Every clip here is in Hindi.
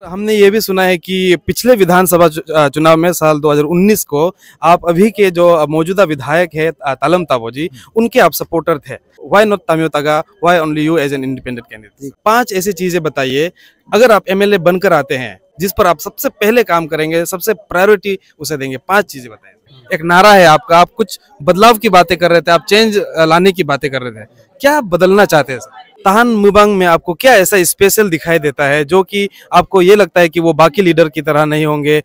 हमने ये भी सुना है कि पिछले विधानसभा चुनाव में साल 2019 को आप अभी के जो मौजूदा विधायक है तालम ताबो जी, उनके आप सपोर्टर थे। Why not Tamiyo Taga, why only you as an independent candidate? 5 ऐसी चीजें बताइए, अगर आप एमएलए बनकर आते हैं जिस पर आप सबसे पहले काम करेंगे, सबसे प्रायोरिटी उसे देंगे। 5 चीजें बताइए। एक नारा है आपका, आप कुछ बदलाव की बातें कर रहे थे, आप चेंज लाने की बातें कर रहे थे, क्या बदलना चाहते हैं सर? तहान मुबांग में आपको क्या ऐसा स्पेशल दिखाई देता है जो कि आपको ये लगता है कि वो बाकी लीडर की तरह नहीं होंगे?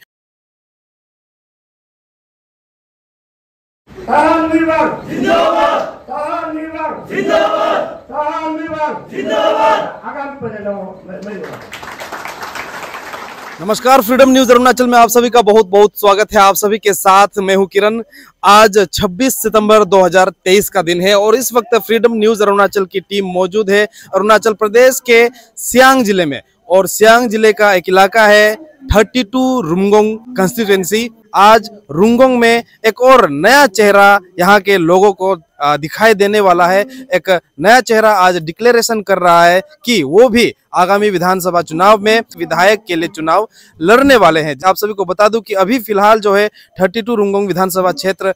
तहान मुबांग जिंदाबाद, तहान मुबांग जिंदाबाद, तहान मुबांग जिंदाबाद। आगामी परिणाम। नमस्कार, फ्रीडम न्यूज अरुणाचल में आप सभी का बहुत बहुत स्वागत है। आप सभी के साथ मैं हूं किरण। आज 26 सितंबर 2023 का दिन है और इस वक्त फ्रीडम न्यूज अरुणाचल की टीम मौजूद है अरुणाचल प्रदेश के सियांग जिले में। और सियांग जिले का एक इलाका है 32 रुंगोंग कंस्टिट्यूएंसी। आज रुंगोंग में एक और नया चेहरा यहाँ के लोगों को दिखाई देने वाला है। एक नया चेहरा आज डिक्लेरेशन कर रहा है कि वो भी आगामी विधानसभा चुनाव में विधायक के लिए चुनाव लड़ने वाले हैं। आप सभी को बता दूं कि अभी फिलहाल जो है 32 रुंगोंग विधानसभा क्षेत्र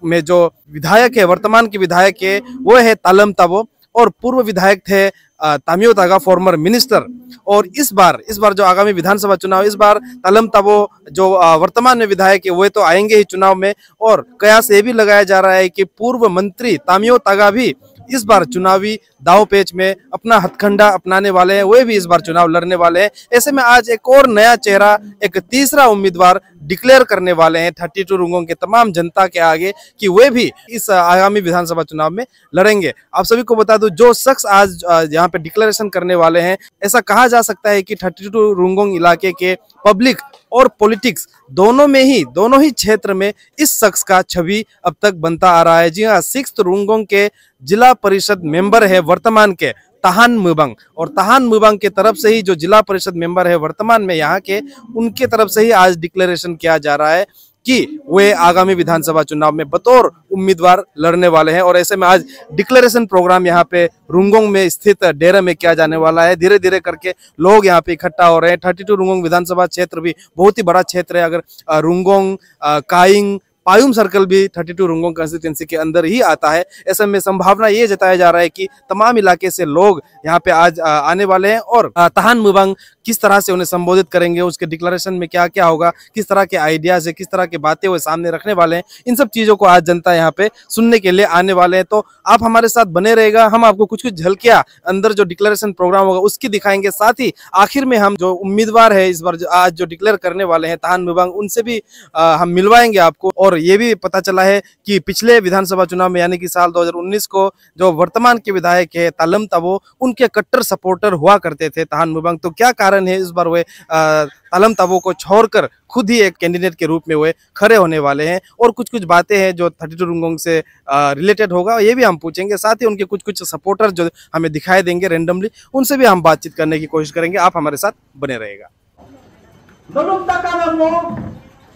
में जो विधायक है, वर्तमान के विधायक है, वो है तालम ताबो और पूर्व विधायक थे तामियो तागा, फॉर्मर मिनिस्टर। और इस बार जो आगामी विधानसभा चुनाव, इस बार तालम ताबो जो वर्तमान में विधायक है वो तो आएंगे ही चुनाव में। और कयास ये भी लगाया जा रहा है कि पूर्व मंत्री तामियो तागा भी इस बार चुनावी दाव पेच में अपना हथकंडा अपनाने वाले हैं, वे भी इस बार चुनाव लड़ने वाले हैं। ऐसे में आज एक और नया चेहरा, एक तीसरा उम्मीदवार डिक्लेयर करने वाले हैं 32 रुंगों के तमाम जनता के आगे कि वे भी इस आगामी विधानसभा चुनाव में लड़ेंगे। आप सभी को बता दूं, जो शख्स आज यहाँ पे डिक्लेरेशन करने वाले हैं, ऐसा कहा जा सकता है कि 32 रुंगोंग इलाके के पब्लिक और पॉलिटिक्स दोनों ही क्षेत्र में इस शख्स का छवि अब तक बनता आ रहा है। जी हाँ, 6th रुंगोंग के जिला परिषद मेंबर है वर्तमान के तहान मुबांग, और तहान मुबांग के तरफ से ही जो जिला परिषद मेंबर है वर्तमान में यहाँ के, उनके तरफ से ही आज डिक्लेरेशन किया जा रहा है कि वे आगामी विधानसभा चुनाव में बतौर उम्मीदवार लड़ने वाले हैं। और ऐसे में आज डिक्लेरेशन प्रोग्राम यहाँ पे रुंगोंग में स्थित डेरे में किया जाने वाला है। धीरे धीरे करके लोग यहाँ पे इकट्ठा हो रहे हैं। 32 रुंगोंग विधानसभा क्षेत्र भी बहुत ही बड़ा क्षेत्र है। अगर रुंगोंग, काइंग, पायुम सर्कल भी 32 रुंगोंग कंस्टिट्यूएंसी के अंदर ही आता है। ऐसे में संभावना ये जताया जा रहा है कि तमाम इलाके से लोग यहाँ पे आज आने वाले हैं। और तहान मुबांग किस तरह से उन्हें संबोधित करेंगे, उसके डिक्लेरेशन में क्या क्या होगा, किस तरह के आइडियाज है, किस तरह की बातें वो सामने रखने वाले हैं, इन सब चीजों को आज जनता यहाँ पे सुनने के लिए आने वाले हैं। तो आप हमारे साथ बने रहेगा, हम आपको कुछ कुछ झलकियां अंदर जो डिक्लेरेशन प्रोग्राम होगा उसकी दिखाएंगे। साथ ही आखिर में हम जो उम्मीदवार है इस बार आज जो डिक्लेयर करने वाले हैं तहान मुबांग, उनसे भी हम मिलवाएंगे आपको। और ये भी पता चला है कि पिछले विधानसभा चुनाव में यानी कि साल 2019 को जो वर्तमान के विधायक है तालम ताबो, उनके कट्टर सपोर्टर हुआ करते थे तहान मुबांग। तो क्या कारण है इस बार वे तालम ताबो को छोड़कर खुद ही एक कैंडिडेट के रूप में वे खड़े होने वाले हैं? और कुछ कुछ बातें हैं जो 32 रुंगोंग से रिलेटेड होगा, ये भी हम पूछेंगे। साथ ही उनके कुछ कुछ सपोर्टर जो हमें दिखाई देंगे रेंडमली, उनसे भी हम बातचीत करने की कोशिश करेंगे। आप हमारे साथ बने रहेगा।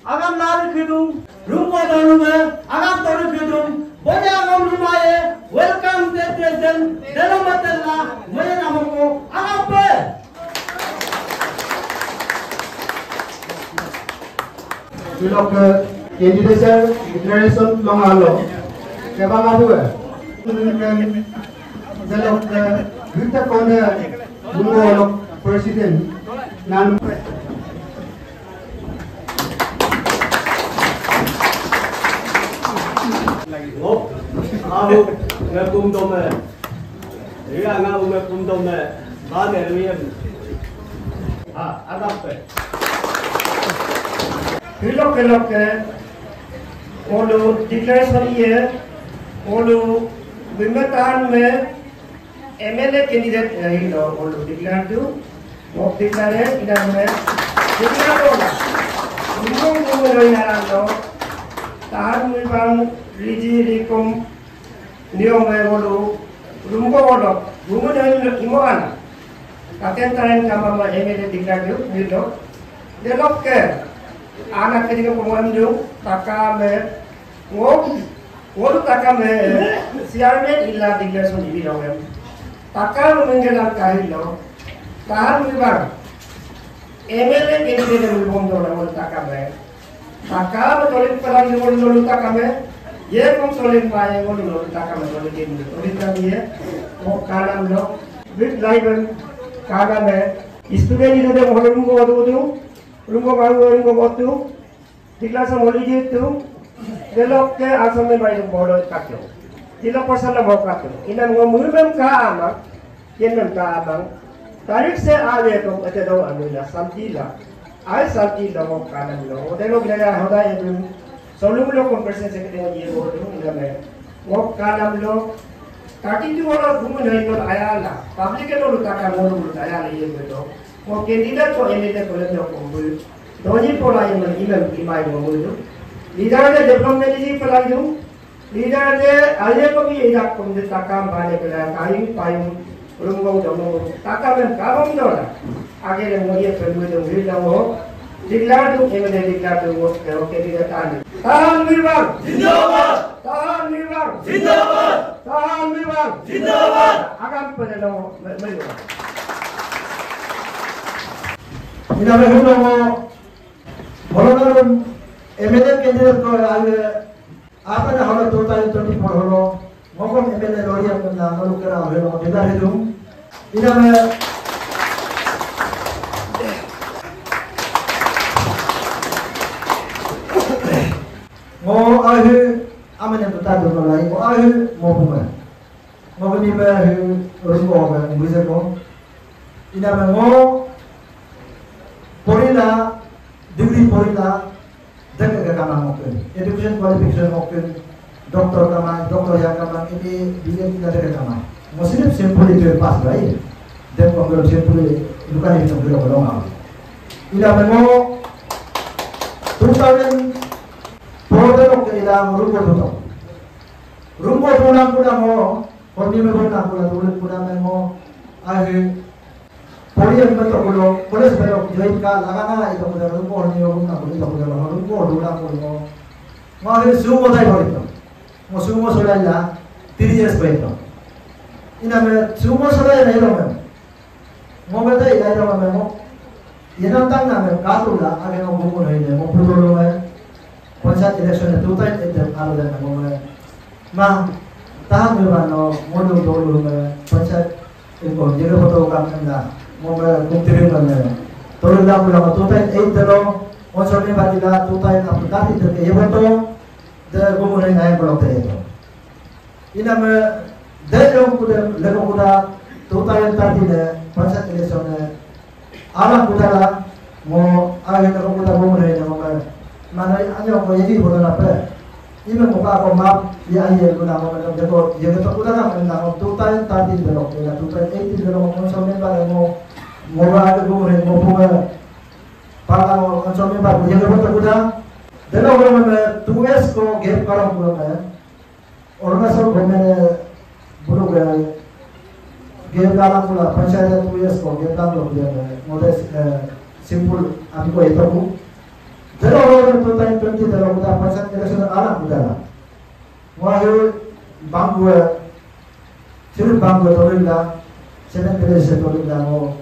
agam nari khidung rumko danume agam toru khidung boja agam rumaye welcome the president delamatella moye namako agam pe bilok candidate declaration long alo kebang adu delok vita kone rumko president nan Aku nggak kumdom ya, iya nggak kumdom ya, mana ni? Ada apa? Kelok ke, kalau declaration ये, kalau pemerintahan में MLA candidate ini loh, kalau declare tu, mau declare tidak में, declare होगा, umum ini loh, tahan memang Riji rikum niom evolu rumbo bodo rumbo dan imoan katen taran kama ma emele dikladu nilo delok ke anak ketiga pemandu taka me ngom taka me siarme illa declaration di lawem taka mengelang kai lo tahan wibar MLA candidate belum dulu takam eh. Takam tolong perang dulu takam eh. Ye kong tolong paye dulu takam tolong dulu. Tolong kami ye. Mau kalam lo. Big live kalam eh. Student itu dia mau rumgo baru di kelas moli itu. Delok ke asam memang bodoh kakyo. Tidak pasal mau kakyo. Ina ngomong ka ama. Yenam ka abang. Tarik se आवे तो अते दो अनुला संतीला आय संतीला वो कानन लो ओदे लोग ले होदा ये तुम सोलुम लो कंप्रेशन से के ये वो तुम इधर में वो कानन लो ताकि जो वाला घूम नहीं तो आया ला पब्लिक के लोग ताका मोर आया ले ये तो वो कैंडिडेट तो एमएलए को ले को बोल दोजी पोला ये में इमेल की माय वो बोल लीडर ने डेवलपमेंट जी पला जो लीडर ने आले को भी इधर को दे ताका बाले के time पाइम rumong dong takam kabam dora agere moriye perlu dong bilang ho diklaro emene diklaro oke tidak tani tahan mirbang zindabad tahan mirbang zindabad tahan mirbang zindabad agam pada dong melu ina behulo mo bolonaron emene candidate ko age apana holo 2024 holo Mokham MLA लोरिया को ना मरु करा हेलो बिदा हेदु इना में मो आहे आमने तो तादो लाई मो आहे मो बुमा मो बनी में है रुको में मुझे को इना में मो पोरिला डिग्री पोरिला जगह का काम मोके एजुकेशन क्वालिफिकेशन मोके dokter kamar, dokter yang kamar ini dia tidak ada kamar. Muslim simpul itu pas baik. Dan kalau simpul bukan itu belum. Ila memo 2000 produk ke ila rumbo tutup. Rumbo pulang mo, kami pulang pulang memo akhir. Polian betul pulang, polis belok jadi lagana itu pulang rumbo ni pulang rumbo pulang. Mahir semua dah boleh. Musuh solanya 3 years baito. Ina me sumo solaya nahi ro me. Mo beta ila ro me mo. Yenam tang na me katula age mo bumo nahi ne mo puro me. Panchayat election e tutai ete alo da mo me. Ma tahan me ba no mo do me panchayat e ko jere photo kam na mo me kumtiri me. Tolu la pula tutai ete ro mo solne batila tutai na putati te ye photo the gumulai naik blok itu. Ina me delong kuda total tadi ne pasat election ne alam kuda la mo age ka kuda gumulai ne mo mana aja ko yedi bola na pe. Ime mo ka ko map ya ye kuda mo ka deko ye to kuda na mo total tadi blok ya total 80 blok mo so me ba mo ba age gumulai mo puga para mo so me ba ye to kuda Dena orang mana 2S ko gap karam pura mana, orang asal komen bulu gaya gap karam pura panchayat 2S ko gap karam pura mana, modal simple aku ko itu aku. Dena orang tu time 20 dena kita panchayat election alam kita lah. Wahyu banggu, siapa banggu tolong lah, 7 periode tolong lah mo.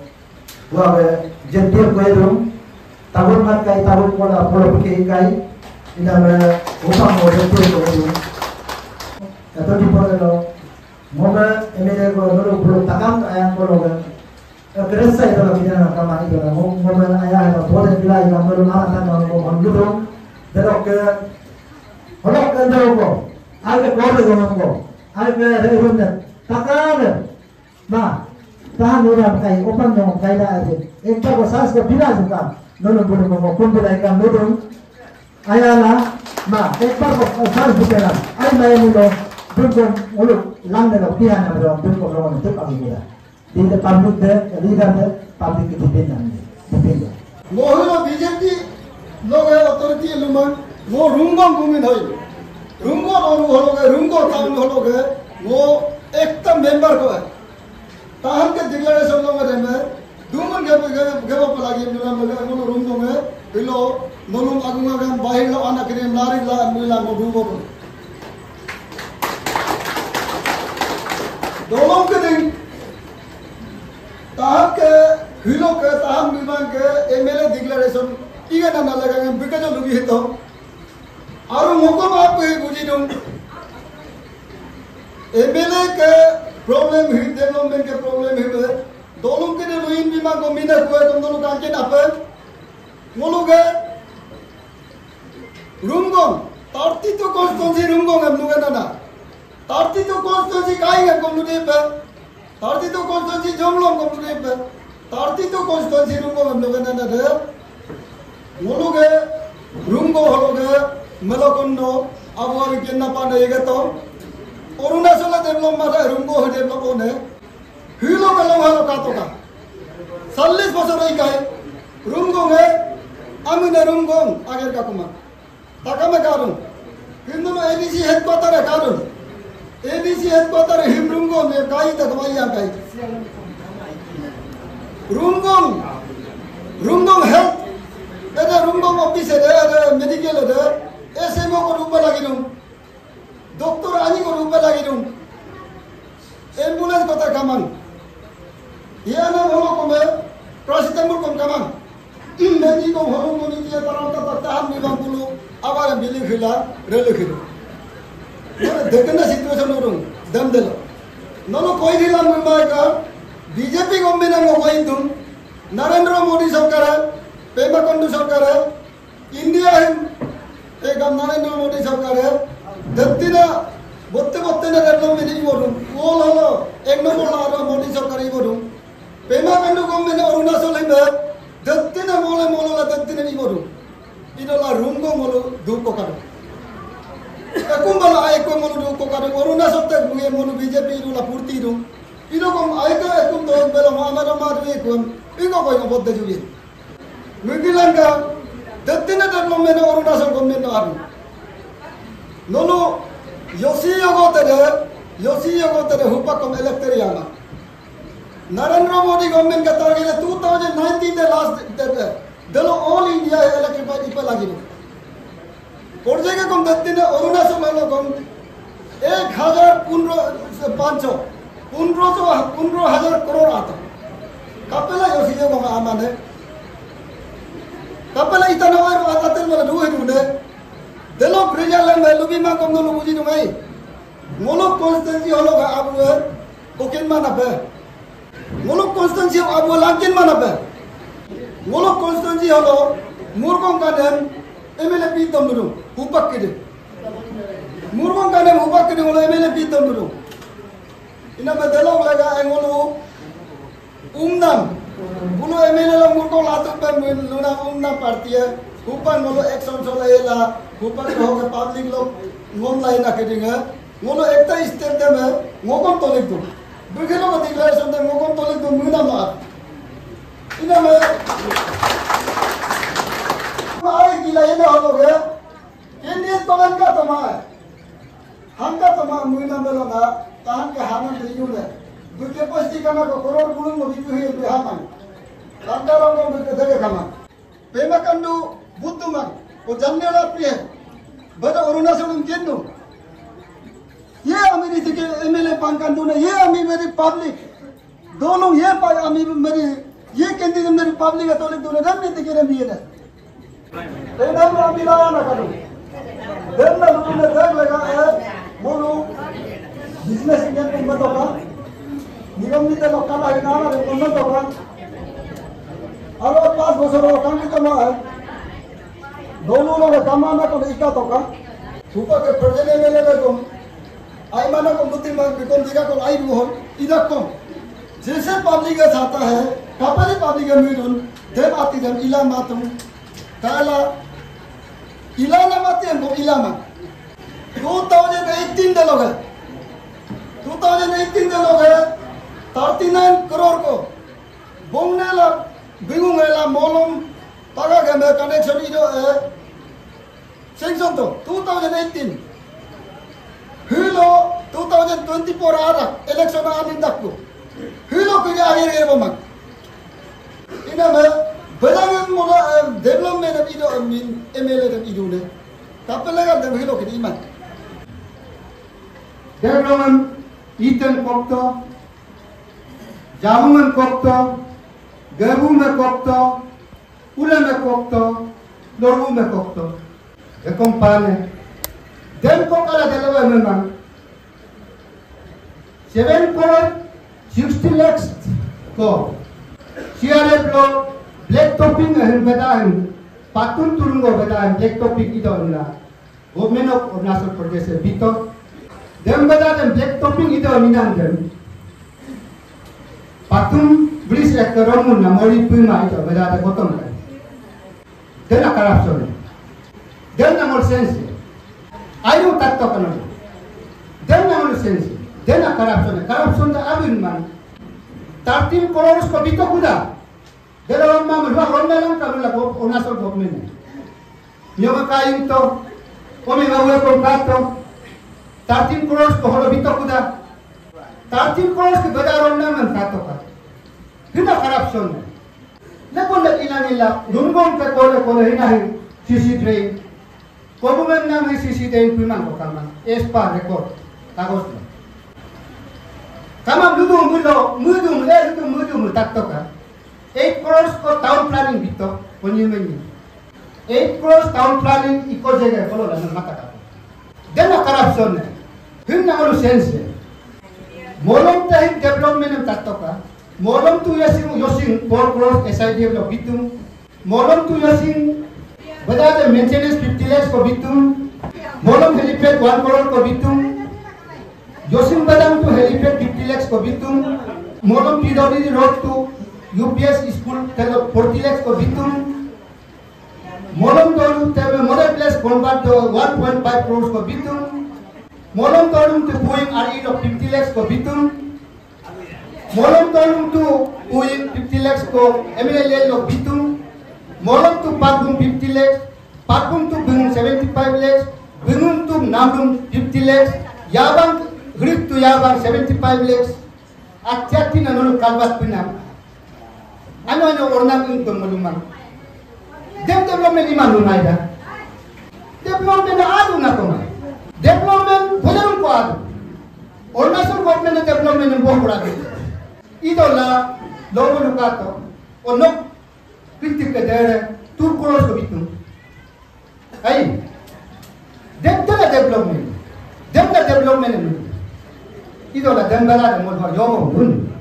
Wahyu jentier ko itu, tahun mat kai tahun pola pergi kai. Ina me upang mo jento ko ato di pora mo me emele ko no ko takam ayam ko lo keresa itu la kina kama ni mo me ayah ko pore bila ina mo na ta no ko on ludo dero ke hono ke dero ko age pore ko ko age re runna takam ma tahan ora kai upang no kai da age ekta ko sas ko bila juka no bulu mo ko bila ka no ayala ma ekbar ko sar butera ay may mulo dun ulo lang na pian na ro dun ko ro to abi gula the public the leader the public ki depend mohilo BJP log authority luman wo rungong gumin hoy rungong oru hologe rungong town hologe wo ekta member ko tahan ke declaration log me duman ge palagi mulam me rungong me ilo nolum agunga gam bahir lo anak kini lari la mila ngodugo dolong kening tahap ke हिलो के ताहम विमान के एमएलए डिक्लेरेशन इगे ना लगा बिके जो लुगी तो और मोको आप के बुझी दूं एमएलए के प्रॉब्लम ही डेवलपमेंट के प्रॉब्लम ही दोनों के लुइन विमान को मिने हुए तुम दोनों का के नापे मोलो के रूमगों तारती तो कॉन्स्टिट्यूंसी रूमगों हम लोग ना तारती तो कॉन्स्टिट्यूंसी काई है कम्युनिटी पे तारती तो कॉन्स्टिट्यूंसी जोमलों कम्युनिटी पे तारती तो कॉन्स्टिट्यूंसी रूमगों हम लोग ना दे मोलो के रूमगों हो लोग मलोकन्नो अब वो कितना पाने ये तो अरुणाचल डेवलप मारे रूमगों हो डेवलप होने हिलो के लोग हालो का तो का 40 बছর এই গায় রুমগোঙে আমি না রুমগোং আগের কাকুমা তাকামে কারণ কিন্তু এডিসি হেডকোয়ার্টারে কারণ এডিসি হেডকোয়ার্টারে হিম রুমগোং এ কাই তকমাইয়া কাই রুমগোং হেলথ এটা রুমগোং অফিসে রে মেডিকেল রে এসএমও কো রূপে লাগিনুম ডক্টর আনি কো রূপে লাগিনুম एम्बुलेंस कता कामान ये ना होलो कोमे प्रेसिडेंट को कामान मेजी को होलो मोनी दिए तरह तक हम निबम पुलु आबार बिली खिला रेले खिलो ये देखना सिचुएशन रो दम देलो नलो कोई दिला मुंबई का बीजेपी गवर्नमेंट को कोई तुम नरेंद्र मोदी सरकार है पेमा कंडू सरकार है इंडिया है एक नरेंद्र मोदी सरकार है दत्तिना बोत्ते ने डेवलपमेंट ही बोलूं वो लो एक नंबर लारा मोदी सरकार ही बोलूं पेमा कंडू गवर्नमेंट अरुणाचल ही में दत्ती ने मोले ला दत्ती ने ही बोलूं इधर रूम को मोलो दूर को करो एकम बला एक को मोलो दूर को करो अरुणाचल तक मुझे मोलो बीजेपी इधर ला पूर्ति दूं इधर को आए का एकम तो बेला हमारा मार भी एकम इनको कोई को बोलते जुए मिडिलैंड का दत्ती ने डेवलपमेंट अरुणाचल गवर्नमेंट आरू नोनो योसी हुपकम इलेक्टरियाना नरेंद्र मोदी गवर्नमेंट का टारगेट है 2019 दे लास्ट देलो ऑल इंडिया इलेक्ट्रिफाइड इपे लागी कोर्जे के कम दत्ती ने अरुणाचल में कम 15,000 करोड़ आता कपेला योसी को आमाने कपेला इतना और आता तेल वाला दुहे दुने देलो प्रेजल में लुबी मा कम दोलो बुझी नुगाई मोलो कॉन्स्टेंसी होलो का अब कोकिन मा नबे मोलो कॉन्स्टेंसी अब लाकिन मा नबे मोलो कॉन्स्टेंसी होलो मुरगों का नेम एमएलए पी तमनु हुपक के मुरगों का नेम हुपक के मोलो एमएलए पी तमनु इना में देलो लगा एंगोलो उमनाम बुलो एमएलए लो मुरगों लातु पे लुना उमना पार्टी है ऊपर मोलो एक्शन चला ये ला ऊपर हो के पब्लिक लोग मोम लाइन ना करेंगे मोलो एकता स्टेप दे में मोकम तो लिख दो बिल्कुल लोग डिक्लेरेशन दे मोकम तो लिख दो मुना मार इना में आए गिला ये ना हो लोग इंडियन तोलन का तमा है हम का तमा मुना में लोग ना ताहन के हामन दियो ले दुके पस्ती करना को करोड़ गुणों में भी हुए बिहार कांडारों को बिल्कुल देखे खाना पेमा कंडू बुद्धमान वो जानने वाला प्रिय बड़ा अरुणाचल केंद्र ये अमीरी थी के एमएलए पांकांडू ने ये अमी मेरी पब्लिक दोनों ये अमी मेरी ये केंद्र मेरी पब्लिक है तो ले दोनों रम नहीं थी के रम ये ने तेरा मैं अमी लाया ना करूँ देर ना लोगों ने देख लगा है बोलो बिजनेस इंडियन को मत होगा निगम नीति लोग का लाइट ना रे को मत होगा और 5 बছর काम की तो है दोनों लोग कमाना को इका तो का ऊपर के प्रजने में ले को आई माना को मुद्दे में बिकोन दिगा को आई वो इधर को जैसे पब्लिक का चाहता है कापले पब्लिक का मिलुन देव आती देव इला मातम काला इला ना माती हमको इला मा 2018 दे लोग है 2018 दे लोग है 39 करोड़ को बोंगने ला बिगुंगेला मोलम तागा के में कनेक्शन इधो है सेंक्शन तो 2018 हिलो 2024 आरा इलेक्शन आनी तक को हिलो के आगे रे बमक इना में बदांग मोला डेवलपमेंट इधो मीन एमएलए रे इधो ने कपले का दम हिलो के इमान development इतन कोक्तो jamun कोक्तो Gabu me kokto, ule me kokto, lorbu me kokto. E compane. Dem kokala delewa memang. 7.60 lakhs ko. CRF lo black topping ahem bedaan. Patun turungo bedaan black topping ito nila. Government of Arunachal Pradesh bito. Dem bedaan black topping ito ninan dem. Patun bridge ekoromun na mori puma ito bedaan bottom kan. Dena corruption. Dena more sense. Ayo takto kanon. Dena more sense. Dena corruption. Corruption da abin man. 13 crores ko bito kuda. Dela mamma luar ronda lang kami la Arunachal government. Nyoga kain to. Kami ngawe kontrato. 13 crores ko holo bito kuda. 13 crores ke beda ronda man kato ka. Dena corruption. Lekon na nila lunggong ka kole hinahin CC train. Government namin CC train pinang ko kalman. ESPA record. Kagos na. Kamam mudum takto ka. 8 crores ko town planning bito. Konyemenyi. 8 crores town planning iko jega kolo la mata ka. Dena corruption. Hinna olu sense. Molong tahin development takto ka. Molong tu yosing 4 crores SIDF lo bitum. Molong tu yosing bada maintenance 50 lakhs ko bitum. Molong helipad 1 crore ko bitum. Yosing badang tu helipad 50 lakhs ko bitum. Molong PWD road to UPS school telo 40 lakhs ko bitum. Molong tolu tebe model place convert to 1.5 crores ko bitum. Molong tolu tu Boeing RE lo 50 lakhs ko bitum. Molong tolong tu uing 50 lakhs ko MLL lo bitum. Molong tu pagum 50 lakhs. Pagum tu bingung 75 lakhs. Bingung tu nambung 50 lakhs. Yabang grip tu yabang 75 lakhs. Atyati na nono kalbat pinam. Ano ornam yung tumulumang. Development iman lumay da. Development na ado na to. Development bulan ko ado. Arunachal government na development ng buong kurado. Idola logo lukato onok kritik ke dere 2 crores ko bitum ay debta development ni idola dembala de modwa yogo bun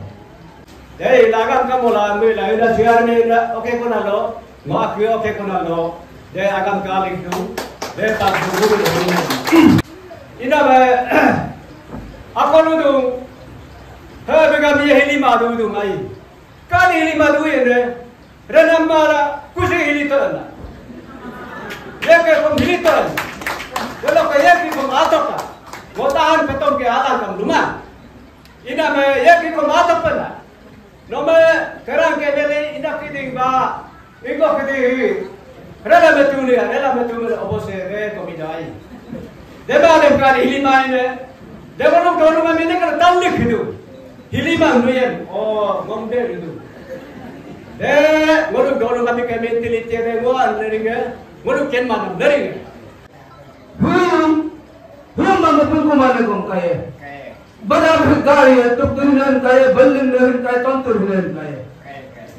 dei lagam ka mola me la ida share ne okay ko na lo ngo akyo okay ko na lo de agam ka lik du de ta du du ina ba akolu du Hega mi heli madu du mai. Kali heli madu ene. Renamara kusi heli tana. Yeke kom heli tana. Kalau kaya ki kom ataka. Gotahan petong ke alang kam luma. Ina me yeke kom atak pana. No me kerang ke bele ina kiding ba. Ingo kidi. Rela metuli obose re komidai. Deba dem kali heli maine. Deba no donu ma mine kar tallik hidu. Hilima nuyen ngombe itu. Ngoruk dulu kami mentili cere ngoan leringa. Ngoruk ken mana leringa. Mana pun kumane kom kaya. Bada berkaya tuk dunia kaya belin lerin kaya tontur lerin kaya.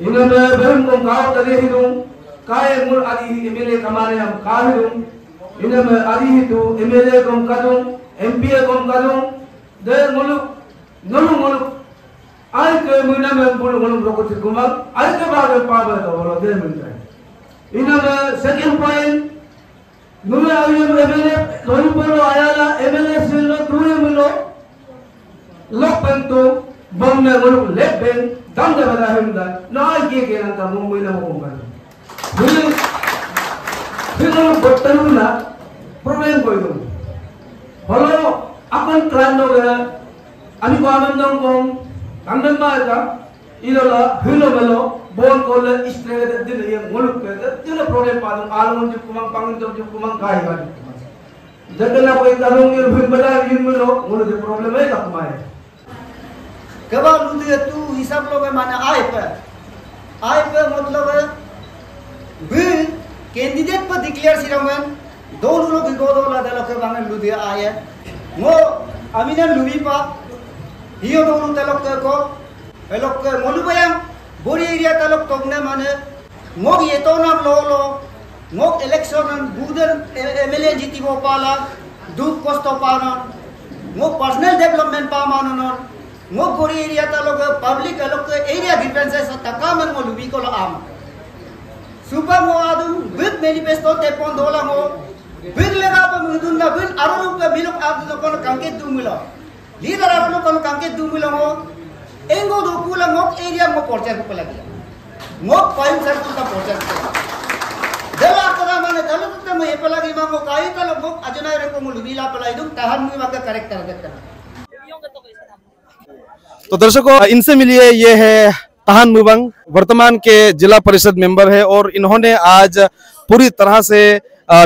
Ina me berum kom kau tadi hidung kaya mul adi emele kamane am kahidung. Ina me adi itu emele kom kadung MP kom kadung. De ngoluk ay ke mina me bulu rokot kumang ay ke baga paaba to wala de minta ina me second point nume ayu MLA lori polo ayala MLA silo tuye mulo lokpanto bomne ngolu leben damda bada hemda na ay ke nan ka mumbai na mo kumban hilo bottanu na problem ko ito holo apan klando ga ani ko anandang kong Kandang mereka, idola, hilo bon kola istilah itu yang muluk kita, itu problem padung alam untuk kumang kaya kan. Jadi nak kita nunggu berbeda yang muluk problem itu kumai. Kalau lu itu hisap lo mana AIP मतलब बिल कैंडिडेट पर डिक्लेयर सिरमन दो लोग गोदोला दलों के बारे में लुधिया आये वो अमीना लुबी पा हियो दोनों तलोक को एलोक के मोलुबयां बोरी एरिया तलक तोगने माने ngok ye to nam lo ngok election budan MLA jitibo pala du kosto pana ngok personal development pa manonon ngok borí area talo public alok area grievances takaman mo lubi ko am super mo adu with manifesto te pondola mo with lega pa mudun na with aru ka bilok adu ko kanket dumilo leader aru ko kanket dumilo mo engo do pula ngok area mo porcher ko lagi ngok paim sar ko porcher dela kada mane dalu te mo epalagi mango kai talo ngok ajana re ko mo lubila palai dum tahan mu waga correct कर तो दर्शकों, इनसे मिलिए, ये है तहान मुबंग, वर्तमान के जिला परिषद मेंबर है और इन्होंने आज पूरी तरह से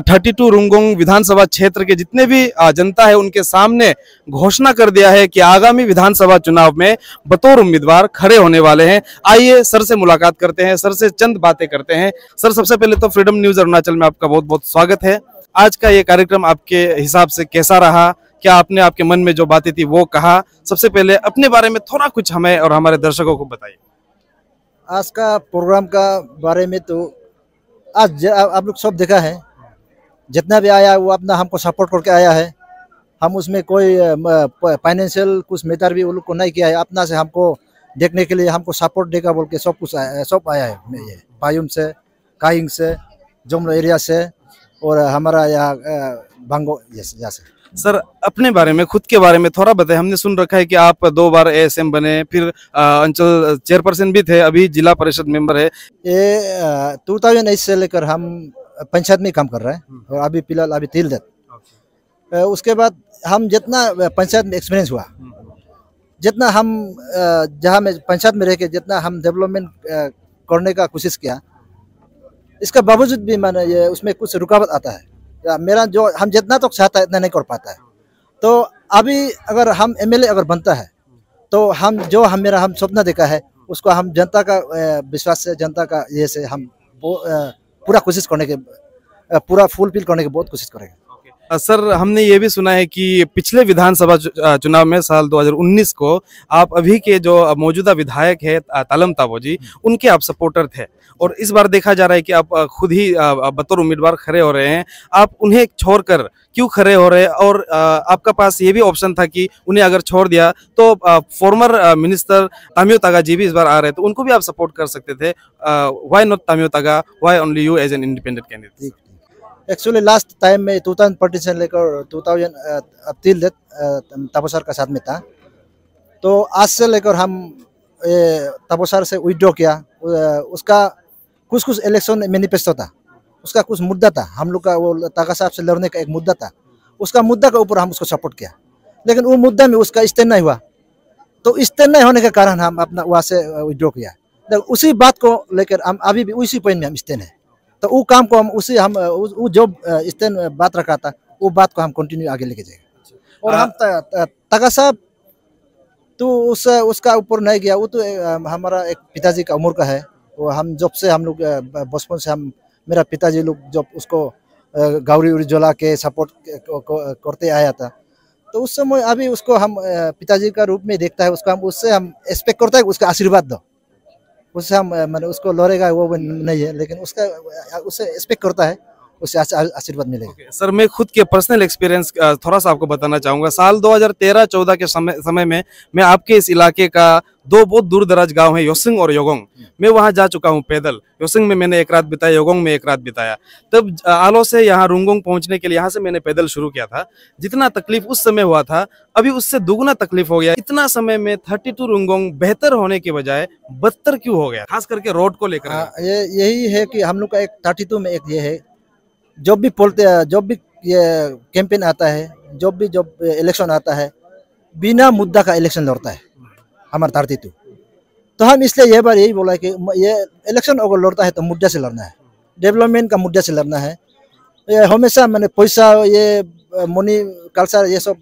32 रुंगोंग विधानसभा क्षेत्र के जितने भी जनता है उनके सामने घोषणा कर दिया है कि आगामी विधानसभा चुनाव में बतौर उम्मीदवार खड़े होने वाले हैं। आइए सर से मुलाकात करते हैं, सर से चंद बातें करते हैं। सर, सबसे पहले तो फ्रीडम न्यूज अरुणाचल में आपका बहुत बहुत स्वागत है। आज का ये कार्यक्रम आपके हिसाब से कैसा रहा? क्या आपने आपके मन में जो बातें थी वो कहा? सबसे पहले अपने बारे में थोड़ा कुछ हमें और हमारे दर्शकों को बताइए। आज का प्रोग्राम का बारे में तो आज आप लोग सब देखा है, जितना भी आया वो अपना हमको सपोर्ट करके आया है। हम उसमें कोई फाइनेंशियल कुछ मैटर भी वो लोग को नहीं किया है, अपना से हमको देखने के लिए हमको सपोर्ट देगा बोल के सब कुछ सब आया है। ये पायुम से, काहिंग से, जुमलो एरिया से और हमारा यहाँ भांगो यहाँ से। सर, अपने बारे में, खुद के बारे में थोड़ा बताएं। हमने सुन रखा है कि आप 2 बार ASM बने, फिर अंचल चेयरपर्सन भी थे, अभी जिला परिषद मेंबर है। ये 2008 से लेकर हम पंचायत में काम कर रहे हैं और अभी फिलहाल अभी तिल देत। उसके बाद हम जितना पंचायत में एक्सपीरियंस हुआ, जितना हम जहाँ में पंचायत में रह के जितना हम डेवलपमेंट करने का कोशिश किया, इसका बावजूद भी मैंने ये उसमें कुछ रुकावट आता है। मेरा जो हम जितना तो चाहता है इतना नहीं कर पाता है। तो अभी अगर हम MLA अगर बनता है तो हम जो हम सपना देखा है उसको हम जनता का विश्वास से, जनता का ये से हम पूरा कोशिश करने के, पूरा फुलफिल करने की बहुत कोशिश करेंगे। सर, हमने ये भी सुना है कि पिछले विधानसभा चुनाव में साल 2019 को आप अभी के जो मौजूदा विधायक है तालम ताबो जी, उनके आप सपोर्टर थे और इस बार देखा जा रहा है कि आप खुद ही बतौर उम्मीदवार खड़े हो रहे हैं। आप उन्हें छोड़कर क्यों खड़े हो रहे हैं? और आपका पास ये भी ऑप्शन था कि उन्हें अगर छोड़ दिया तो फॉर्मर मिनिस्टर तामियो तागा जी भी इस बार आ रहे हैं, तो उनको भी आप सपोर्ट कर सकते थे। Why not Tamiyo Taga, why only you as an independent candidate? Actually last time में 2014 से लेकर 2000 तबसर का साथ में था। तो आज से लेकर हम तबसर से विड्रॉ किया। उसका कुछ इलेक्शन मैनिफेस्टो था, उसका कुछ मुद्दा था, हम लोग का वो तागा साहब से लड़ने का एक मुद्दा था। उसका मुद्दा के ऊपर हम उसको सपोर्ट किया, लेकिन वो मुद्दा में उसका स्टैंड नहीं हुआ। तो स्टैंड नहीं होने के कारण हम अपना वहाँ से विड्रॉ किया। उसी बात को लेकर हम अभी भी उसी पॉइंट में हम स्टैंड है। तो वो काम को हम वो जो स्टैंड बात रखा था वो बात को हम कंटिन्यू आगे लेके जाएंगे। और हम तागा साहब तो उसका ऊपर नहीं गया। वो तो हमारा एक पिताजी का उम्र का है। वो हम जब से हम लोग बचपन से हम मेरा पिताजी लोग जब उसको गावरी उड़ी जला के सपोर्ट करते आया था, तो उस समय अभी उसको हम पिताजी का रूप में देखता है। उसको हम उससे हम एक्सपेक्ट करता है उसका आशीर्वाद दो। उससे हम मैंने उसको लड़ेगा वो नहीं है, लेकिन उससे एक्सपेक्ट करता है, उससे आशीर्वाद मिलेगा। सर, मैं खुद के पर्सनल एक्सपीरियंस थोड़ा सा आपको बताना चाहूँगा। साल 2013-14 के समय में मैं आपके इस इलाके का 2 बहुत दूर दराज गांव है, योसिंग और योगोंग, मैं वहां जा चुका हूं पैदल। योसिंग में मैंने एक रात बिताया, योगोंग में एक रात बिताया। तब आलो से यहाँ रुंगोंग पहुंचने के लिए यहाँ से मैंने पैदल शुरू किया था। जितना तकलीफ उस समय हुआ था, अभी उससे दुगुना तकलीफ हो गया। इतना समय में 32 रुंगोंग बेहतर होने के बजाय बदतर क्यों हो गया, खास करके रोड को लेकर? यही है कि हम लोग का एक 32 में एक ये है, जब भी ये कैंपेन आता है, जब इलेक्शन आता है, बिना मुद्दा का इलेक्शन लड़ता है हमारा 32। तो हम इसलिए ये बार यही बोला कि ये इलेक्शन अगर लड़ता है तो मुद्दा से लड़ना है, डेवलपमेंट का मुद्दा से लड़ना है। ये हमेशा मैंने पैसा, ये मनी कल्चर ये सब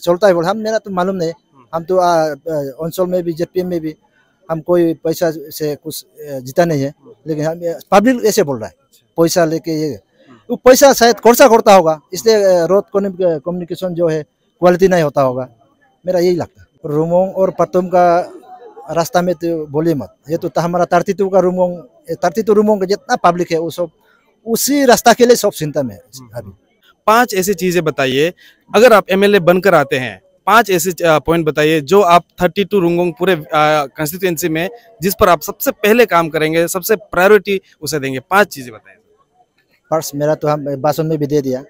चलता है बोला। हम मेरा तो मालूम नहीं, हम तो अंचल में भी JPM में भी हम कोई पैसा से कुछ जीता नहीं है, लेकिन हम पब्लिक ऐसे बोल रहा है पैसा लेके। ये वो पैसा शायद खर्चा करता होगा, इसलिए रोड कम्युनिकेशन जो है क्वालिटी नहीं होता होगा, मेरा यही लगता है। रुंगोंग और पतुम का रास्ता में तो बोलिए मत, ये तो हमारा 32 का रूमों का जितना पब्लिक है वो सब उसी रास्ता के लिए सब चिंता में है अभी। 5 ऐसी चीजें बताइए, अगर आप एमएलए बनकर आते हैं 5 ऐसे पॉइंट बताइए जो आप 32 रुंगोंग पूरे कंस्टिट्यूएंसी में जिस पर आप सबसे पहले काम करेंगे, सबसे प्रायोरिटी उसे देंगे। 5 चीजें बताएं। फर्स्ट मेरा तो हम भाषण में भी दे दिया,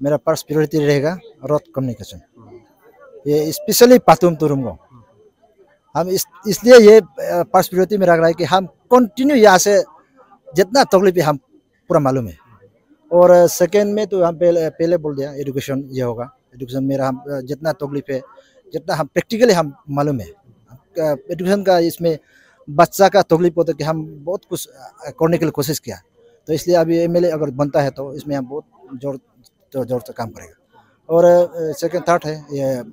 मेरा फर्स्ट प्रायोरिटी रहेगा रोड कम्युनिकेशन, ये स्पेशली पातुम टू रुंगोंग। हम इसलिए ये फर्स्ट प्रायोरिटी में रख रहा है कि हम कंटिन्यू यहाँ से जितना तकलीफ है हम पूरा मालूम है। और सेकेंड में तो हम पहले बोल दिया एजुकेशन ये होगा, एजुकेशन मेरा हम जितना तकलीफ है जितना हम प्रैक्टिकली हम मालूम है एजुकेशन का, इसमें बच्चा का तकलीफ होता है कि हम बहुत कुछ करने के लिए कोशिश किया, तो इसलिए अभी एमएलए अगर बनता है तो इसमें हम बहुत जोर से काम करेगा। और सेकेंड थर्ड है ये,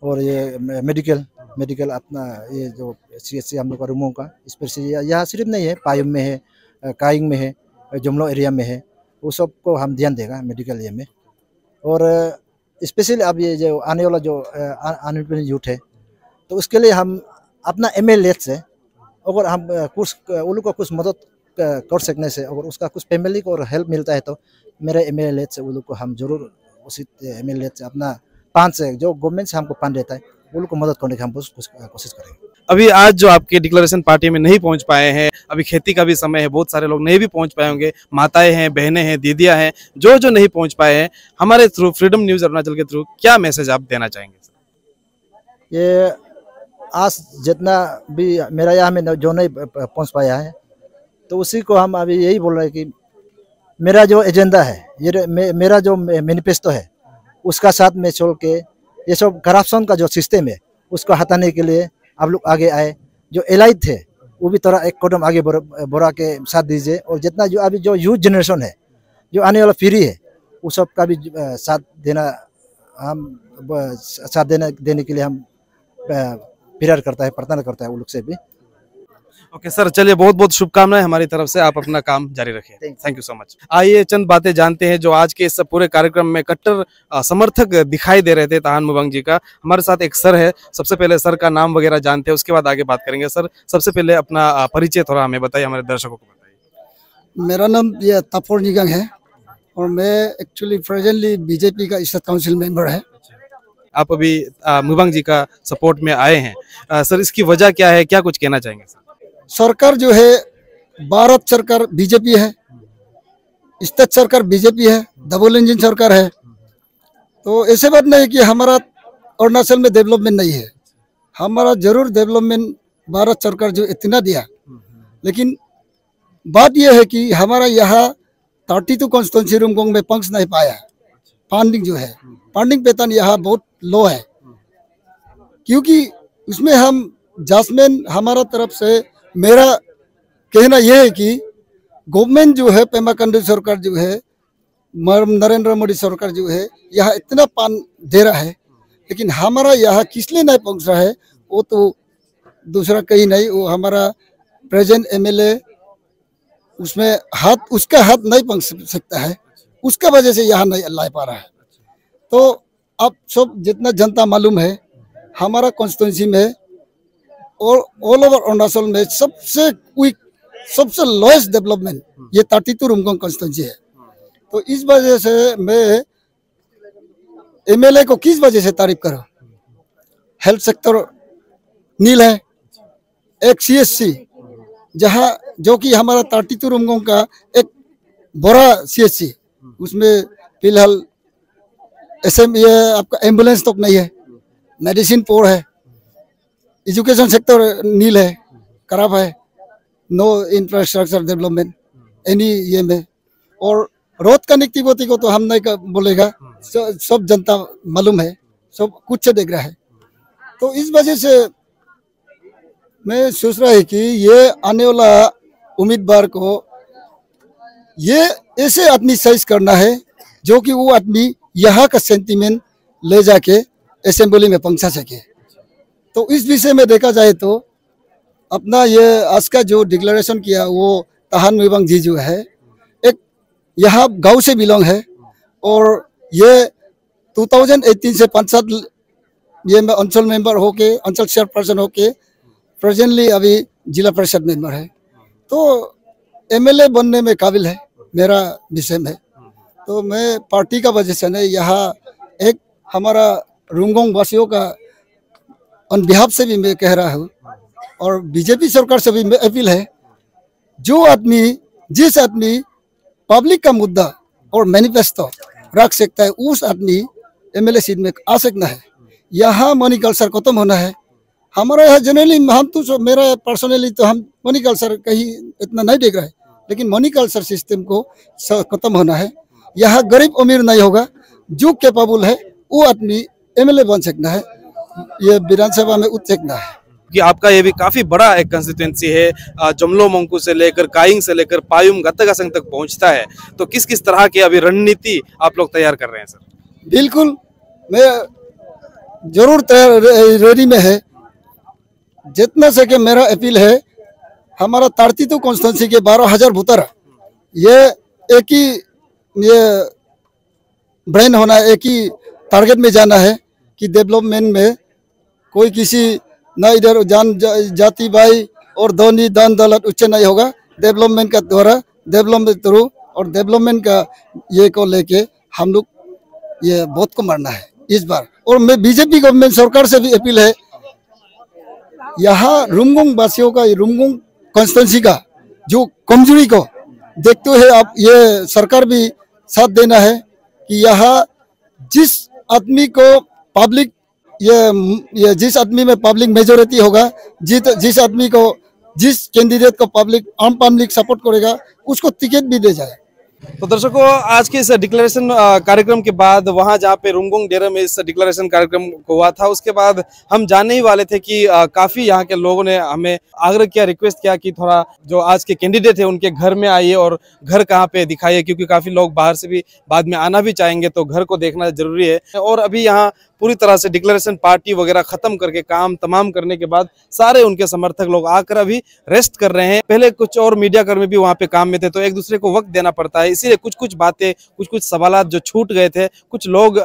और ये मेडिकल अपना ये जो CHC हम लोग का रूमों का स्पेशली यहाँ सिर्फ नहीं है, पायुम में है, काइंग में है, जुमलो एरिया में है, वो सब को हम ध्यान देगा मेडिकल ये में। और स्पेशली अब ये जो आने वाला जो अनएम्प्लॉयड यूथ है तो उसके लिए हम अपना MLA से अगर हम कुछ उन लोग को कुछ मदद कर सकने से अगर उसका कुछ फैमिली को और हेल्प मिलता है तो मेरे MLA से उन लोग को हम जरूर उसी MLA से अपना फंड से जो गवर्नमेंट से हमको फंड देता है उन लोग को मदद करने की हम कोशिश करेंगे। अभी आज जो आपके डिक्लेरेशन पार्टी में नहीं पहुंच पाए हैं, अभी खेती का भी समय है, बहुत सारे लोग नहीं भी पहुंच पाए होंगे, माताएं हैं, बहनें हैं, दीदियां हैं, जो नहीं पहुंच पाए हैं, हमारे थ्रू फ्रीडम न्यूज़ अरुणाचल के थ्रू क्या मैसेज आप देना चाहेंगे? ये आज जितना भी मेरा यहाँ में जो नहीं पहुंच पाया है तो उसी को हम अभी यही बोल रहे हैं कि मेरा जो एजेंडा है, ये मेरा जो मैनिफेस्टो है उसका साथ में चल के ये सब करप्शन का जो सिस्टम है उसको हटाने के लिए आप लोग आगे आए। जो एलाइट थे वो भी थोड़ा एक कदम आगे बढ़ा के साथ दीजिए, और जितना जो अभी जो यूथ जनरेशन है जो आने वाला पीढ़ी है वो सब का भी साथ देना, हम साथ देने के लिए हम प्यार करता है, प्रार्थना करता है वो लोग से भी। ओके सर, चलिए बहुत बहुत शुभकामनाएं हमारी तरफ से, आप अपना काम जारी रखें। Thank you so much. आइए चंद बातें जानते हैं जो आज के इस पूरे कार्यक्रम में कट्टर समर्थक दिखाई दे रहे थे तहान मुबांग जी का। हमारे साथ एक सर है, सबसे पहले सर का नाम वगैरह जानते हैं, उसके बाद आगे बात करेंगे। सर सबसे पहले अपना परिचय थोड़ा हमें बताइए, हमारे दर्शकों को बताइए। मेरा नाम ये तापोर निगांग है और मैं एक्चुअली प्रेजेंटली बीजेपी का स्टेट काउंसिल मेंबर है। आप अभी मुबांग जी का सपोर्ट में आए हैं, सर इसकी वजह क्या है, क्या कुछ कहना चाहेंगे सर? सरकार जो है भारत सरकार बीजेपी है, स्टेट सरकार बीजेपी है, डबल इंजन सरकार है, तो ऐसे बात नहीं कि हमारा अरुणाचल में डेवलपमेंट नहीं है। हमारा जरूर डेवलपमेंट भारत सरकार जो इतना दिया, लेकिन बात यह है कि हमारा यहाँ 32 कॉन्स्टिट्यूंसी रुंगोंग में पंक्स नहीं पाया। फंडिंग जो है, फंडिंग पैटर्न यहाँ बहुत लो है, क्योंकि उसमें हम जजमेंट हमारा तरफ से मेरा कहना यह है कि गवर्नमेंट जो है पेमा खांडू सरकार जो है, नरेंद्र मोदी सरकार जो है यहाँ इतना पान दे रहा है, लेकिन हमारा यहाँ किस लिए नहीं पहुँच रहा है वो तो दूसरा कहीं नहीं, वो हमारा प्रेजेंट MLA उसमें उसका हाथ नहीं पहुँच सकता है, उसका वजह से यहाँ नहीं ला पा रहा है। तो अब सब जितना जनता मालूम है हमारा कॉन्स्टिट्यूंसी में और ऑल ओवर अरुणाचल में सबसे क्विक सबसे लोएस्ट डेवलपमेंट ये 32 रुंगोंग कॉन्स्टिट्यूंसी है। तो इस वजह से मैं MLA को किस वजह से तारीफ करूं? हेल्थ सेक्टर नील है, एक CHC जहां जो कि हमारा 32 रुंगोंग का एक बड़ा CHC, उसमें फिलहाल ये आपका एम्बुलेंस तक नहीं है, मेडिसिन पोर है, एजुकेशन सेक्टर नील है, खराब है, नो इंफ्रास्ट्रक्चर डेवलपमेंट एनी ये में, और रोड कनेक्टिविटी को तो हम नहीं बोलेगा, सब जनता मालूम है, सब कुछ देख रहा है। तो इस वजह से मैं सोच रहा है कि ये आने वाला उम्मीदवार को ये ऐसे आदमी साइज करना है जो कि वो आदमी यहाँ का सेंटीमेंट ले जाके असेंबली में पहुंचा सके। तो इस विषय में देखा जाए तो अपना ये आज का जो डिक्लेरेशन किया वो तहान मुबांग जी जो है एक यहाँ गांव से बिलोंग है, और ये 2018 से 5-7 ये मैं अंचल मेंबर होके, अंचल चेयरपर्सन होके प्रेजेंटली अभी जिला परिषद मेंबर है। तो एमएलए बनने में काबिल है, मेरा विषय में। तो मैं पार्टी का वजह से नहीं, यहाँ एक हमारा रुंगोंग वासियों का ऑन बिहाफ से भी मैं कह रहा हूँ, और बीजेपी सरकार से भी अपील है, जो आदमी जिस आदमी पब्लिक का मुद्दा और मैनिफेस्टो रख सकता है, उस आदमी एमएलए सीट में आ सकना है। यहाँ मनी कल्चर खत्म होना है। हमारे यहाँ जनरली हम तो मेरा पर्सनली तो हम मनी कल्चर कहीं इतना नहीं देख रहे हैं, लेकिन मनी कल्चर सिस्टम को खत्म होना है। यहाँ गरीब अमीर नहीं होगा, जो कैपेबल है वो आदमी एमएलए बन सकना है, ये विधानसभा में उठ सकना है। कि आपका ये भी काफी बड़ा एक कंस्टिट्यूंसी है, जमलो मंगकू से लेकर काइंग से लेकर पायुम गत्तगा संघ तक पहुंचता है। तो किस किस तरह की अभी रणनीति आप लोग तैयार कर रहे हैं सर? बिल्कुल, मैं जरूर तैयार रेडी में है। जितना सके मेरा अपील है, हमारा तारतीतू कॉन्स्टिट्यूंसी के 12,000 वोटर, ये एक ही ये ब्रेन होना है, एक ही टारगेट में जाना है कि डेवलपमेंट में कोई किसी न इधर जाति भाई और धनी दान दौलत उच्च नहीं होगा। डेवलपमेंट का द्वारा, डेवलपमेंट थ्रू और डेवलपमेंट का ये को लेके हम लोग ये वोट को मारना है इस बार। और मैं बीजेपी गवर्नमेंट सरकार से भी अपील है, यहाँ रुंगोंग वासियों का, रुंगोंग कॉन्स्टिट्यूंसी का जो कमजोरी को देखते हुए आप ये सरकार भी साथ देना है कि यहाँ जिस आदमी को पब्लिक ये जिस आदमी में पब्लिक मेजोरिटी होगा, जिस आदमी को, जिस कैंडिडेट को पब्लिक आम पब्लिक सपोर्ट करेगा, उसको टिकट भी दे जाए। तो दर्शकों, आज के इस डिक्लेरेशन कार्यक्रम के बाद वहां जहां पे रुंगोंग डेरा में इस डिक्लेरेशन कार्यक्रम हुआ था, उसके बाद हम जानने ही वाले थे कि काफी यहाँ के लोगों ने हमें आग्रह किया, रिक्वेस्ट किया कि थोड़ा जो आज के कैंडिडेट है उनके घर में आइए और घर कहाँ पे दिखाइए, क्योंकि काफी लोग बाहर से भी बाद में आना भी चाहेंगे, तो घर को देखना जरूरी है। और अभी यहाँ पूरी तरह से डिक्लेरेशन पार्टी वगैरह खत्म करके काम तमाम करने के बाद सारे उनके समर्थक लोग आकर अभी रेस्ट कर रहे हैं। पहले कुछ और मीडिया कर्मी भी वहाँ पे काम में थे, तो एक दूसरे को वक्त देना पड़ता है, इसीलिए कुछ कुछ बातें, कुछ कुछ सवालात जो छूट गए थे, कुछ लोग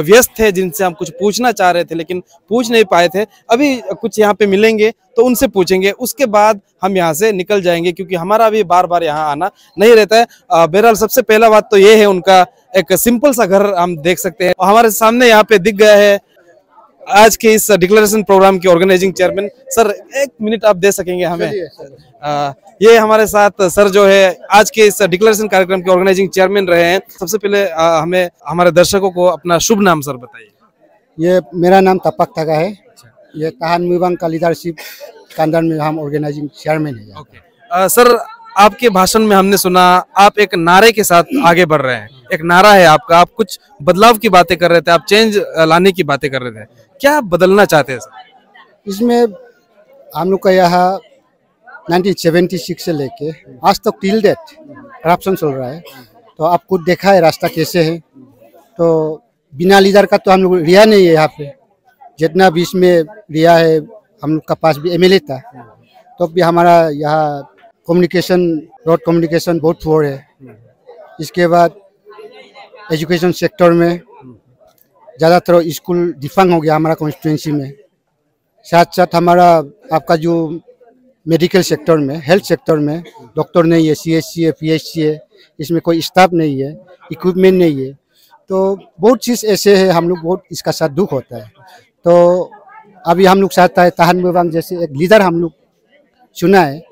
व्यस्त थे जिनसे हम कुछ पूछना चाह रहे थे लेकिन पूछ नहीं पाए थे। अभी कुछ यहाँ पे मिलेंगे तो उनसे पूछेंगे, उसके बाद हम यहाँ से निकल जाएंगे, क्योंकि हमारा भी बार बार यहाँ आना नहीं रहता है। बहरहाल सबसे पहला बात तो ये है, उनका एक सिंपल सा घर हम देख सकते हैं। हमारे सामने यहाँ पे दिख गया है आज के इस डिक्लेरेशन प्रोग्राम के ऑर्गेनाइजिंग चेयरमैन। सर, एक मिनट आप दे सकेंगे हमें? ये हमारे साथ सर जो है आज के इस डिक्लेरेशन कार्यक्रम के ऑर्गेनाइजिंग चेयरमैन रहे हैं। सबसे पहले हमें हमारे दर्शकों को अपना शुभ नाम सर बताइए। ये मेरा नाम तपक थका है। ये ताहान मुइबांग का लीडरशिप के अंदर में हम ऑर्गेनाइजिंग चेयरमैन है। सर, आपके भाषण में हमने सुना आप एक नारे के साथ आगे बढ़ रहे हैं। एक नारा है आपका, आप कुछ बदलाव की बातें कर रहे थे, आप चेंज लाने की बातें कर रहे थे। क्या बदलना चाहते हैं सर? इसमें हम लोग का यहाँ 1976 से लेके आज तक टिल डेट करप्शन चल रहा है। तो आप खुद देखा है रास्ता कैसे है। तो बिना लीडर का तो हम लोग रिया नहीं है यहाँ पे। जितना भी इसमें रिया है, हम लोग का पास भी एमएलए था, तो भी हमारा यहाँ कम्युनिकेशन, रोड कम्युनिकेशन बहुत पुअर है। इसके बाद एजुकेशन सेक्टर में ज़्यादातर स्कूल डिफंग हो गया हमारा कॉन्स्टिट्यूंसी में। साथ साथ हमारा आपका जो मेडिकल सेक्टर में, हेल्थ सेक्टर में डॉक्टर नहीं है, सीएचसी है, पीएचसी है, इसमें कोई स्टाफ नहीं है, इक्विपमेंट नहीं है। तो बहुत चीज़ ऐसे है, हम लोग बहुत इसका साथ दुख होता है। तो अभी हम लोग चाहता है ताहान मुइबांग जैसे एक लीडर हम लोग चुना है,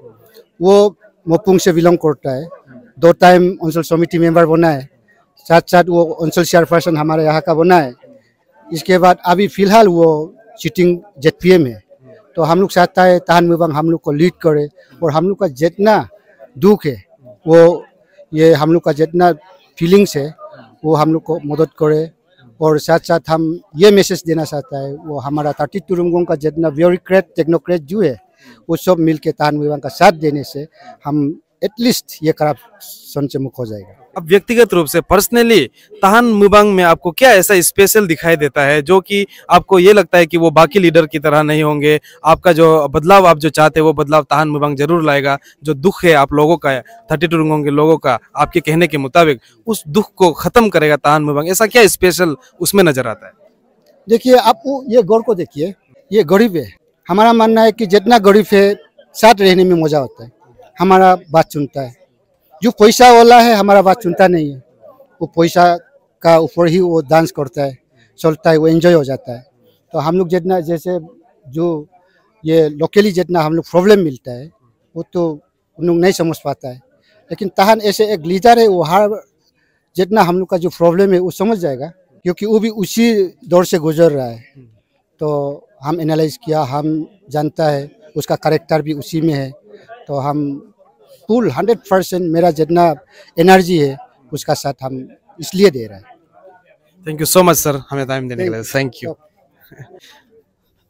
वो मोपुंग से बिलोंग करता है, 2 टाइम अंचल समिति मेंबर बना है, साथ साथ वो अंचल चेयरपर्सन हमारे यहाँ का बना है। इसके बाद अभी फिलहाल वो सिटिंग जेडपीएम है। तो हम लोग चाहता है ताहान मुइबांग हम लोग को लीड करे, और हम लोग का जितना दुख है, वो ये हम लोग का जितना फीलिंग्स है, वो हम लोग को मदद करे। और साथ साथ हम ये मैसेज देना चाहता है, वो हमारा 32 रुंगोंग का जितना ब्यूरोक्रेट टेक्नोक्रेट जो है, वो सब मिल के ताहान मुइबांग का साथ देने से हम एटलीस्ट ये करप्शन से मुक्त हो जाएगा। अब व्यक्तिगत रूप से पर्सनली ताहान मुइबांग में आपको क्या ऐसा स्पेशल दिखाई देता है जो कि आपको ये लगता है कि वो बाकी लीडर की तरह नहीं होंगे? आपका जो बदलाव आप जो चाहते हैं वो बदलाव ताहान मुइबांग जरूर लाएगा। जो दुख है आप लोगों का, 32 रुंगोंग के लोगों का, आपके कहने के मुताबिक उस दुख को खत्म करेगा ताहान मुइबांग। ऐसा क्या स्पेशल उसमें नजर आता है? देखिए आप ये गौर को देखिए, ये गरीब है। हमारा मानना है कि जितना गरीब है साथ रहने में मजा होता है, हमारा बात सुनता है। जो पैसा वाला है हमारा बात सुनता नहीं है, वो पैसा का ऊपर ही वो डांस करता है, चलता है, वो एंजॉय हो जाता है। तो हम लोग जितना जैसे जो ये लोकली जितना हम लोग प्रॉब्लम मिलता है वो तो उन लोग नहीं समझ पाता है। लेकिन ताहन ऐसे एक लीडर है, वो हर जितना हम लोग का जो प्रॉब्लम है वो समझ जाएगा, क्योंकि वो भी उसी दौर से गुजर रहा है। तो हम एनालाइज किया, हम जानता है उसका कैरेक्टर भी उसी में है। तो हम फुल 100% मेरा जितना एनर्जी है उसका साथ हम इसलिए दे रहे हैं। Thank you so much sir, हमें टाइम देने के लिए थैंक यू।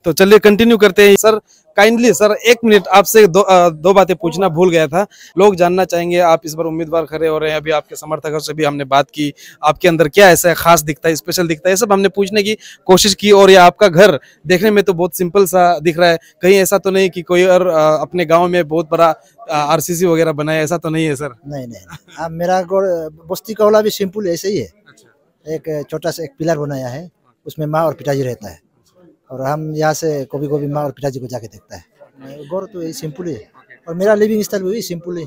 तो चलिए कंटिन्यू करते हैं सर। काइंडली सर 1 मिनट आपसे दो बातें पूछना भूल गया था। लोग जानना चाहेंगे, आप इस बार उम्मीदवार खड़े हो रहे हैं, अभी आपके समर्थकों से भी हमने बात की, आपके अंदर क्या ऐसा खास दिखता है, स्पेशल दिखता है, ये सब हमने पूछने की कोशिश की। और ये आपका घर देखने में तो बहुत सिंपल सा दिख रहा है, कहीं ऐसा तो नहीं कि कोई और अपने गाँव में बहुत बड़ा RCC वगैरह बनाया, ऐसा तो नहीं है सर? नहीं, मेरा बस्ती का वाला भी सिंपल ऐसे ही है। एक छोटा सा एक पिलर बनाया है, उसमें माँ और पिताजी रहता है, और हम यहाँ से कभी कभी माँ और पिताजी को जाके देखता है। गौर तो यही सिंपल ही है, और मेरा लिविंग स्टाइल भी सिंपल है।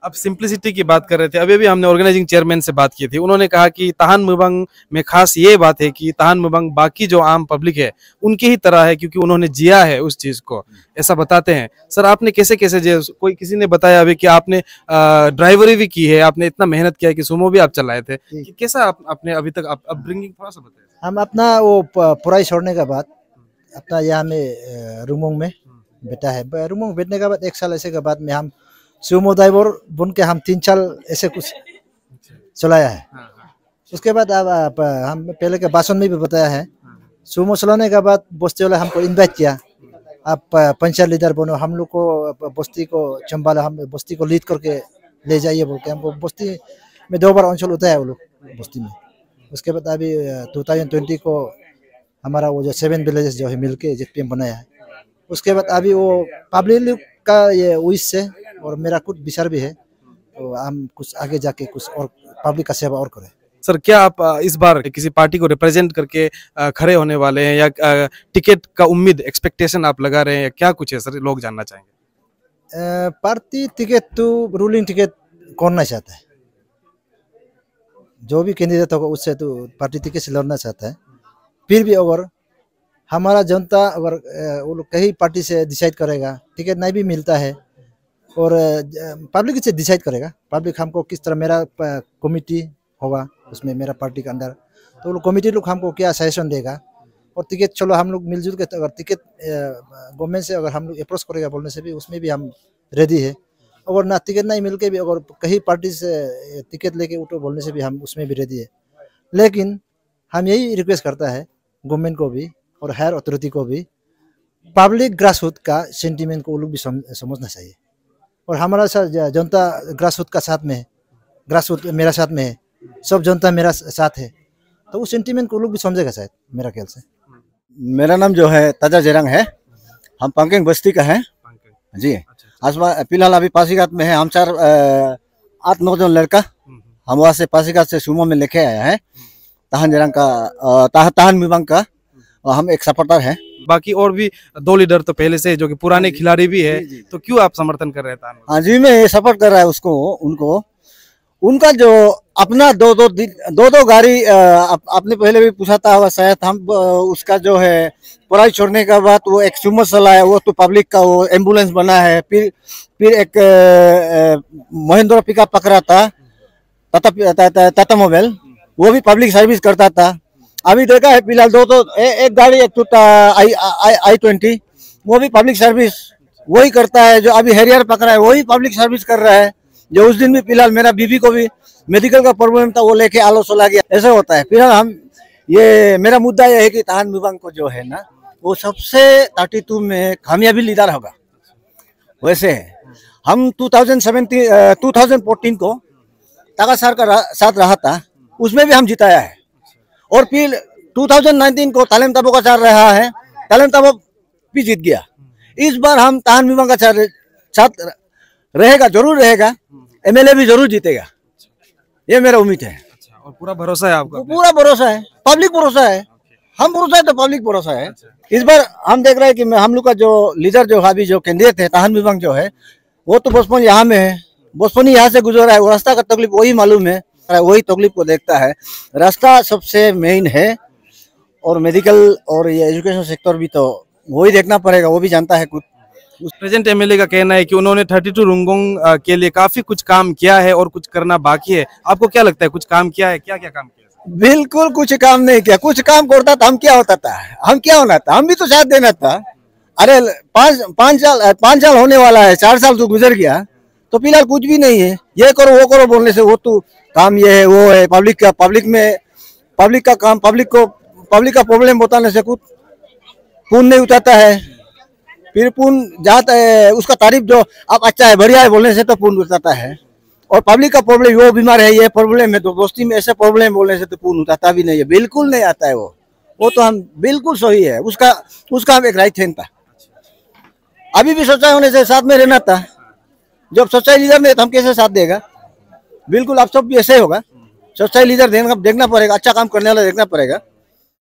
अब सिंपलिसिटी की बात कर रहे थे, अभी भी हमने ऑर्गेनाइजिंग चेयरमैन से बात की थी, उन्होंने कहा कि ताहान मुबंग में खास ये बात है कि ताहान मुबंग बाकी जो आम पब्लिक है उनकी ही तरह है, क्योंकि उन्होंने जिया है उस चीज को, ऐसा बताते हैं। सर आपने कैसे कैसे जिया? कोई किसी ने बताया अभी कि आपने ड्राइवरी भी की है, आपने इतना मेहनत किया कि सुमो भी आप चलाए थे, कि कैसा आपने अभी तक अपब्रिंगिंग थोड़ा सा बताया? हम अपना वो पढ़ाई छोड़ने के बाद अपना यहाँ में रुमोंग में बैठा है। रुमोंग बैठने के बाद 1 साल ऐसे के बाद में हम सुमो ड्राइवर बन के हम 3 साल ऐसे कुछ चलाया है। उसके बाद अब हम पहले के भाषण में भी बताया है, सुमो चलाने के बाद बस्ती वाला हमको इनवाइट किया, आप पंचायत लीडर बनो, हम लोग को बस्ती को संभालो, हम बस्ती को लीड करके ले जाइए बोल के। हमको बस्ती में 2 बार अंचल होता है वो लोग बस्ती में। उसके बाद अभी 2020 को हमारा वो जो 7 विलेजेस जो है मिलके JPM बनाया है। उसके बाद अभी वो पब्लिक का ये विश से और मेरा कुछ विचार भी है, तो हम कुछ आगे जाके कुछ और पब्लिक का सेवा और करें। सर क्या आप इस बार किसी पार्टी को रिप्रेजेंट करके खड़े होने वाले हैं, या टिकट का उम्मीद एक्सपेक्टेशन आप लगा रहे हैं, या क्या कुछ है सर, लोग जानना चाहेंगे? पार्टी टिकट तो रूलिंग टिकट कौन नहीं चाहता है, जो भी कैंडिडेट होगा उससे तो पार्टी टिकट से लड़ना चाहता है। फिर भी अगर हमारा जनता अगर वो लोग कहीं पार्टी से डिसाइड करेगा, टिकट नहीं भी मिलता है, और पब्लिक से डिसाइड करेगा, पब्लिक हमको किस तरह, मेरा कमिटी होगा उसमें मेरा पार्टी के अंदर, तो वो लोग कमिटी लोग हमको क्या सजेशन देगा, और टिकट चलो हम लोग मिलजुल के, अगर टिकट गवर्नमेंट से अगर हम लोग अप्रोच करेगा बोलने से भी उसमें भी हम रेडी है। अगर ना टिकट नहीं मिल के भी अगर कहीं पार्टी से टिकट लेके उठो बोलने से भी हम उसमें भी रेडी है। लेकिन हम यही रिक्वेस्ट करता है गवर्नमेंट को भी और हायर अथॉरिटी को भी, पब्लिक ग्रासरूट का सेंटीमेंट को वो लोग भी समझना चाहिए। और हमारा साथ जनता ग्रासरूट का साथ में है, ग्रासरूट मेरा साथ में है, सब जनता मेरा साथ है, तो उस सेंटीमेंट को लोग भी समझेगा शायद, मेरा ख्याल से। मेरा नाम जो है ताजा जेरंग है, हम पंकेंग बस्ती का है जी। आज फिलहाल अभी पासीघाट में है, हम 8-9 जन लड़का हम वहाँ से पासीघाट से सुमो में लेके आया है ताहान जेरंग का, ताहान मुबंग का, और हम एक सपोर्टर है। बाकी और भी 2 लीडर तो पहले से जो कि पुराने खिलाड़ी भी है, तो क्यों आप समर्थन कर रहे हैं? हाँ जी, मैं सपोर्ट कर रहा है उसको, उनको उनका जो अपना दो गाड़ी आपने पहले भी पूछा था शायद, हम उसका जो है पढ़ाई छोड़ने के बाद वो एक सुमो चलाया, वो तो पब्लिक का वो एम्बुलेंस बना है। फिर एक महिंद्रा पिकअप पकड़ा था, टाटा मोबाइल, वो भी पब्लिक सर्विस करता था। अभी देखा है फिलहाल एक गाड़ी, एक I-20, वो भी पब्लिक सर्विस वही करता है। जो अभी हैरियर पकड़ा है वही पब्लिक सर्विस कर रहा है। जो उस दिन भी फिलहाल मेरा बीबी को भी मेडिकल का प्रॉब्लम था, वो लेके आलो चला गया, ऐसा होता है। फिलहाल हम मेरा मुद्दा यह है कि ताहान मुबंग को जो है ना, वो सबसे 32 में कामयाबी लीडर होगा। वैसे हम 2014 को ताका सर का साथ रहा था, उसमें भी हम जिताया है। और फिर 2019 को तालेम ताबो का साथ रहा है, तालेम ताबो भी जीत गया। इस बार हम ताहान मुबंग का साथ रहेगा, जरूर रहेगा, MLA भी जरूर जीतेगा, ये मेरा उम्मीद है। और पूरा भरोसा है आपका? पूरा भरोसा है, पब्लिक भरोसा है। हम भरोसा है तो पब्लिक भरोसा है। इस बार हम देख रहे हैं कि हम लोग का जो लीडर जो अभी जो कैंडिडेट है ताहन विभाग जो है वो तो बचपन यहाँ में है, बचपन ही यहाँ से गुजर रहा है, वो रास्ता का तकलीफ वही मालूम है, वही तकलीफ को देखता है। रास्ता सबसे मेन है और मेडिकल और ये एजुकेशन सेक्टर भी तो वही देखना पड़ेगा, वो भी जानता है कुछ। प्रेजेंट एमएलए का कहना है कि उन्होंने 32 रुंगोंग के लिए काफी कुछ काम किया है और कुछ करना बाकी है। आपको क्या लगता है कुछ काम किया है? क्या क्या काम किया? बिल्कुल कुछ काम नहीं किया। कुछ काम करता था हम क्या होता था, हम क्या होना था, हम भी तो साथ देना था। अरे 5 साल होने वाला है, 4 साल तो गुजर गया, तो फिलहाल कुछ भी नहीं है। ये करो वो करो बोलने से वो तो काम ये है वो है, पब्लिक का काम, पब्लिक का प्रॉब्लम बताने से कुछ पूर्ण नहीं उठाता है। फिर पूर्ण जाता है उसका तारीफ जो अब अच्छा है बढ़िया है बोलने से तो पूर्ण उठाता है। और पब्लिक का प्रॉब्लम वो बीमार है ये प्रॉब्लम है तो दोस्ती में ऐसे प्रॉब्लम बोलने से तो पूर्ण उठाता भी नहीं है, बिल्कुल नहीं आता है वो तो हम बिल्कुल सही है। उसका हम एक राइट हैंड था। अभी भी सच्चाई होने से साथ में रहना था। जब सच्चाई लीडर नहीं तो हम कैसे साथ देगा? बिल्कुल आप सब भी ऐसे होगा। सच्चाई लीडर देखना पड़ेगा, अच्छा काम करने वाला देखना पड़ेगा।